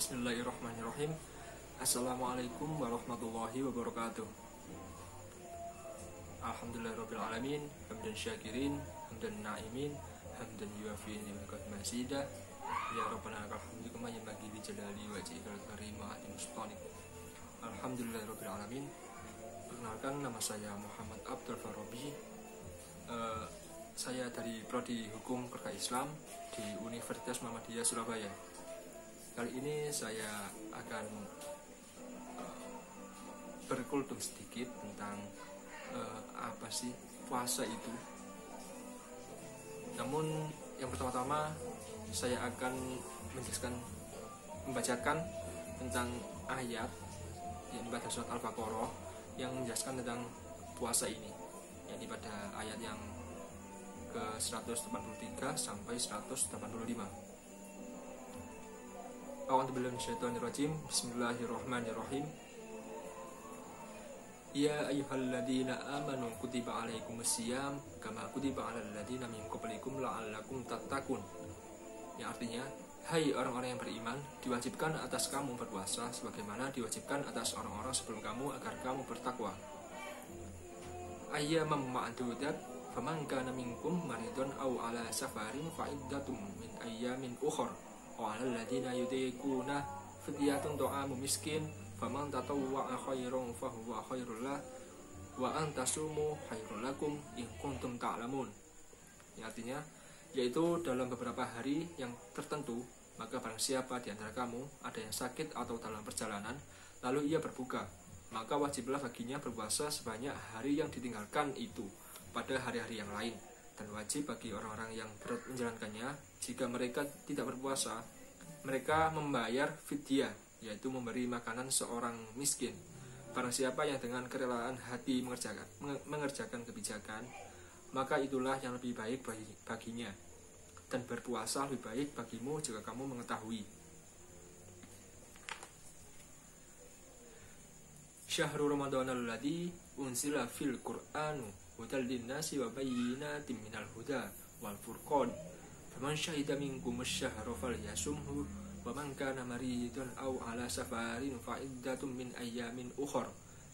Bismillahirrahmanirrahim. Assalamualaikum warahmatullahi wabarakatuh. Alhamdulillahirrabbilalamin. Hamdan syakirin, hamdan na'imin, hamdan yuafi ni'mat masida. Ya Rabbana lakal hamdu kama yanbaghi li jalali wajhikal karim wa azimi sultanik. Alhamdulillahirrabbilalamin. Perkenalkan, nama saya Muhammad Abdul Farabi. Saya dari Prodi Hukum Kerja Islam di Universitas Muhammadiyah Surabaya. Kali ini saya akan berkultum sedikit tentang apa sih puasa itu. Namun yang pertama-tama saya akan membacakan tentang ayat yang pada surat Al-Baqarah yang menjelaskan tentang puasa ini, yakni pada ayat yang ke 183 sampai 185. A'udzubillahi Bismillahirrahmanirrahim. Ya ayyuhalladzina amanu kutiba alaikumusiyam kama kutiba alal ladzina min qablikum la'allakum tattaqun. Yang artinya, hai orang-orang yang beriman, diwajibkan atas kamu berpuasa sebagaimana diwajibkan atas orang-orang sebelum kamu agar kamu bertakwa. Ayyaman ma'dudat faman kana minkum maridun aw ala safarin fa iddatum min ayyamin ukhra wa 'alal ladzina yutiquna fidyatun ta'amu miskin faman tatawwa'a khairan fa huwa khairul lah wa an tasumu khairul lakum in kuntum ta'lamun. Yang artinya, yaitu dalam beberapa hari yang tertentu, maka barang siapa di antara kamu ada yang sakit atau dalam perjalanan lalu ia berbuka, maka wajiblah baginya berpuasa sebanyak hari yang ditinggalkan itu pada hari-hari yang lain. Dan wajib bagi orang-orang yang berat menjalankannya, jika mereka tidak berpuasa, mereka membayar fidyah, yaitu memberi makanan seorang miskin. Barang siapa yang dengan kerelaan hati mengerjakan kebijakan, maka itulah yang lebih baik baginya. Dan berpuasa lebih baik bagimu jika kamu mengetahui. Syahrul Ramadanul ladzi unzila fil Qur'anu hudal linnasi wa bayyinatin minal huda wal furqan faman syahida minkum asy-syahra falyasumhu wa man kana maridun aw ala safarin fa iddatun min ayyamin ukhra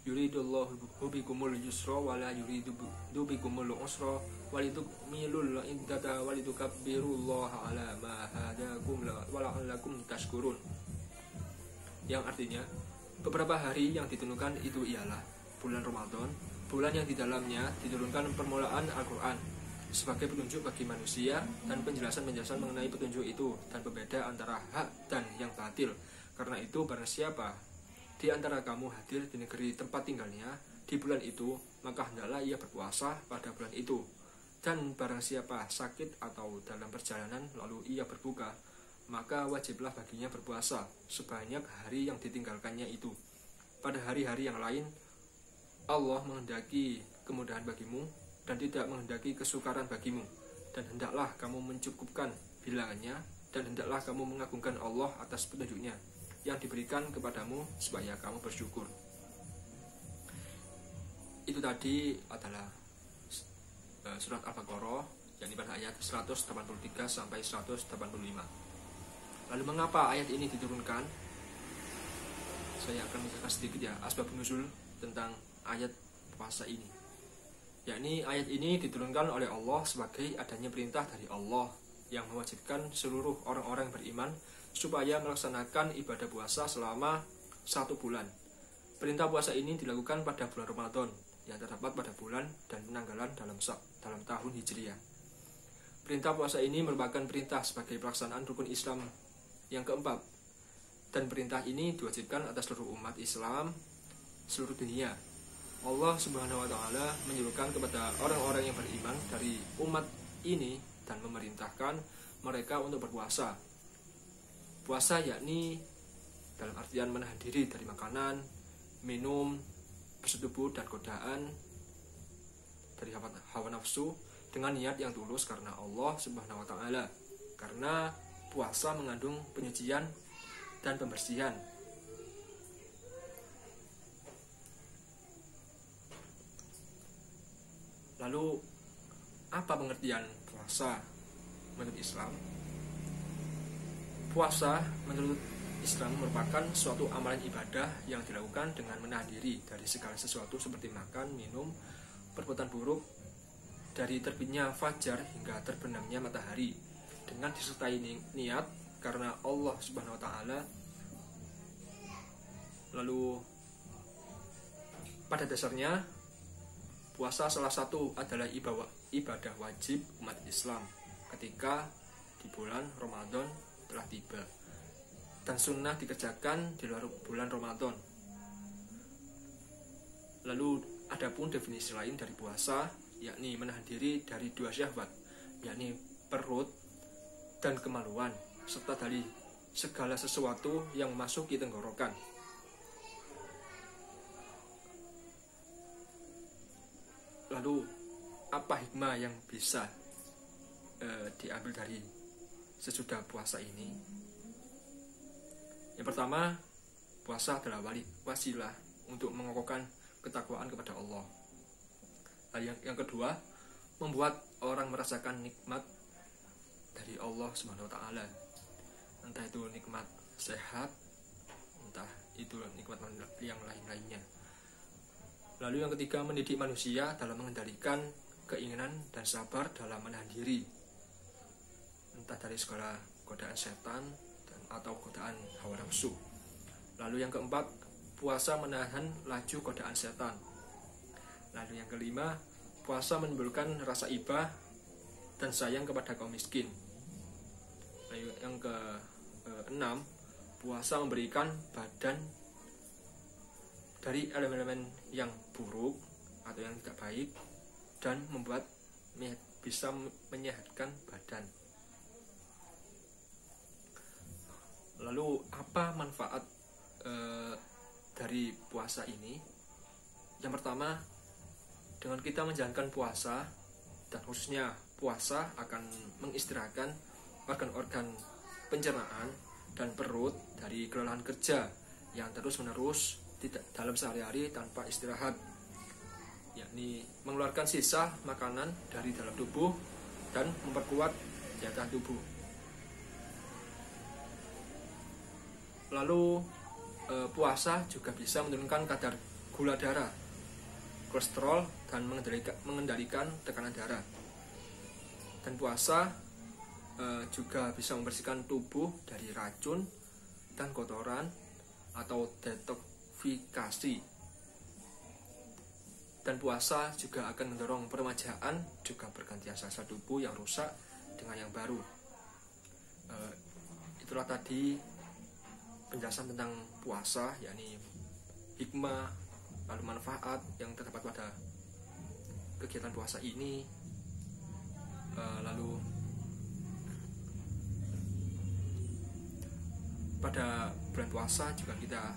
yuridullahu bikumul yusra wa la yuridu bikumul usra walitukmilul iddata walitukabbirullaha ala ma hadakum wa la'allakum tashkurun. Yang artinya, beberapa hari yang ditentukan itu ialah bulan Ramadan, bulan yang di dalamnya diturunkan permulaan Al-Quran sebagai petunjuk bagi manusia dan penjelasan-penjelasan mengenai petunjuk itu dan pembeda antara hak dan yang batil. Karena itu, barang siapa di antara kamu hadir di negeri tempat tinggalnya di bulan itu, maka hendaklah ia berpuasa pada bulan itu. Dan barang siapa sakit atau dalam perjalanan lalu ia berbuka, maka wajiblah baginya berpuasa sebanyak hari yang ditinggalkannya itu. Pada hari-hari yang lain, Allah menghendaki kemudahan bagimu dan tidak menghendaki kesukaran bagimu, dan hendaklah kamu mencukupkan bilangannya, dan hendaklah kamu mengagungkan Allah atas petunjuknya yang diberikan kepadamu supaya kamu bersyukur. Itu tadi adalah surat Al-Baqarah, yakni pada ayat 183 sampai 185. Lalu mengapa ayat ini diturunkan? Saya akan menjelaskan sedikit ya asbab nuzul tentang ayat puasa ini. Yakni ayat ini diturunkan oleh Allah sebagai adanya perintah dari Allah yang mewajibkan seluruh orang-orang beriman supaya melaksanakan ibadah puasa selama 1 bulan. Perintah puasa ini dilakukan pada bulan Ramadan yang terdapat pada bulan dan penanggalan dalam tahun Hijriah. Perintah puasa ini merupakan perintah sebagai pelaksanaan rukun Islam yang keempat, dan perintah ini diwajibkan atas seluruh umat Islam seluruh dunia. Allah Subhanahu wa Ta'ala menyuruhkan kepada orang-orang yang beriman dari umat ini dan memerintahkan mereka untuk berpuasa. Puasa yakni dalam artian menahan diri dari makanan, minum, bersetubuh dan godaan dari hawa nafsu dengan niat yang tulus karena Allah Subhanahu wa Ta'ala. Karena puasa mengandung penyucian dan pembersihan. Lalu, apa pengertian puasa menurut Islam? Puasa menurut Islam merupakan suatu amalan ibadah yang dilakukan dengan menahan diri dari segala sesuatu seperti makan, minum, perbuatan buruk, dari terbitnya fajar hingga terbenamnya matahari, dengan disertai niat karena Allah Subhanahu wa taala. Lalu pada dasarnya puasa salah satu adalah ibadah wajib umat Islam ketika di bulan Ramadan telah tiba, dan sunnah dikerjakan di luar bulan Ramadan. Lalu adapun definisi lain dari puasa, yakni menahan diri dari dua syahwat, yakni perut dan kemaluan, serta dari segala sesuatu yang masuk di tenggorokan. Lalu apa hikmah yang bisa diambil dari sesudah puasa ini? Yang pertama, puasa adalah wasilah untuk mengokohkan ketakwaan kepada Allah. Lalu yang kedua, membuat orang merasakan nikmat dari Allah Subhanahu wa taala. Entah itu nikmat sehat, entah itu nikmat yang lain-lainnya. Lalu yang ketiga, mendidik manusia dalam mengendalikan keinginan dan sabar dalam menahan diri, entah dari segala godaan setan atau godaan hawa nafsu. Lalu yang keempat, puasa menahan laju godaan setan. Lalu yang kelima, puasa menimbulkan rasa iba dan sayang kepada kaum miskin. Lalu yang keenam, puasa memberikan badan dari elemen-elemen yang buruk atau yang tidak baik dan membuat bisa menyehatkan badan. Lalu apa manfaat dari puasa ini? Yang pertama, dengan kita menjalankan puasa, dan khususnya puasa akan mengistirahatkan organ-organ pencernaan dan perut dari kelelahan kerja yang terus-menerus tidak dalam sehari-hari tanpa istirahat, yakni mengeluarkan sisa makanan dari dalam tubuh dan memperkuat daya tahan tubuh. Lalu puasa juga bisa menurunkan kadar gula darah, kolesterol, dan mengendalikan tekanan darah. Dan puasa juga bisa membersihkan tubuh dari racun dan kotoran atau detoksifikasi. Dan puasa juga akan mendorong peremajaan, juga pergantian sel-sel tubuh yang rusak dengan yang baru. Itulah tadi penjelasan tentang puasa, yakni hikmah, lalu manfaat yang terdapat pada kegiatan puasa ini. Lalu pada bulan puasa juga kita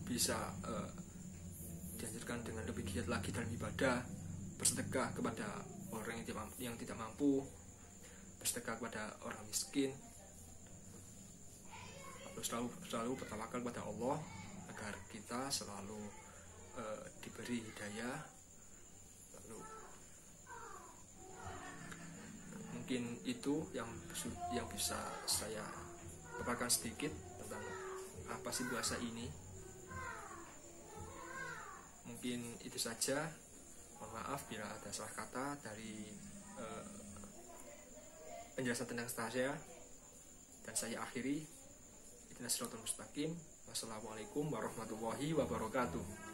bisa dianjurkan dengan lebih giat lagi dalam ibadah, bersedekah kepada orang yang tidak mampu, bersedekah kepada orang miskin, selalu bertawakal kepada Allah agar kita selalu diberi hidayah. Lalu mungkin itu yang bisa saya paparkan sedikit tentang apa sih puasa ini. Mungkin itu saja. Mohon maaf bila ada salah kata dari penjelasan tentang saya, dan saya akhiri. Ihdinas siratal mustaqim. Wassalamualaikum warahmatullahi wabarakatuh.